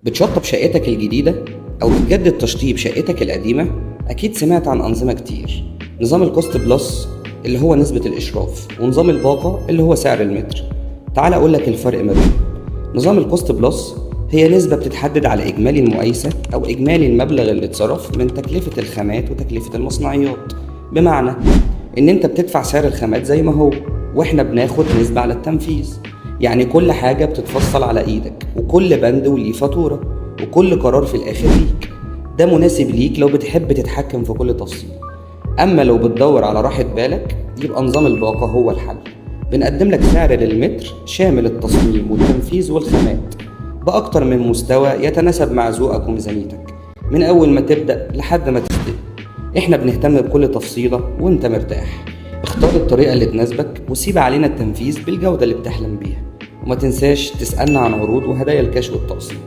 بتشطب شقتك الجديدة أو بتجدد تشطيب شقتك القديمة، أكيد سمعت عن أنظمة كتير. نظام الكوست بلس اللي هو نسبة الإشراف، ونظام الباقة اللي هو سعر المتر. تعال أقولك الفرق ما بينهم. نظام الكوست بلس هي نسبة بتتحدد على إجمالي المقايسة أو إجمالي المبلغ اللي اتصرف من تكلفة الخامات وتكلفة المصنعيات، بمعنى إن أنت بتدفع سعر الخامات زي ما هو، وإحنا بناخد نسبة على التنفيذ. يعني كل حاجة بتتفصل على إيدك، وكل بند وليه فاتورة، وكل قرار في الآخر ليك. ده مناسب ليك لو بتحب تتحكم في كل تفصيل. أما لو بتدور على راحة بالك، يبقى نظام الباقة هو الحل. بنقدم لك سعر للمتر شامل التصميم والتنفيذ والخامات بأكتر من مستوى يتناسب مع ذوقك وميزانيتك، من أول ما تبدأ لحد ما تستلم. إحنا بنهتم بكل تفصيلة وإنت مرتاح. اختار الطريقة اللي تناسبك وسيب علينا التنفيذ بالجودة اللي بتحلم بيها. وما تنساش تسألنا عن عروض وهدايا الكاش والتقسيط.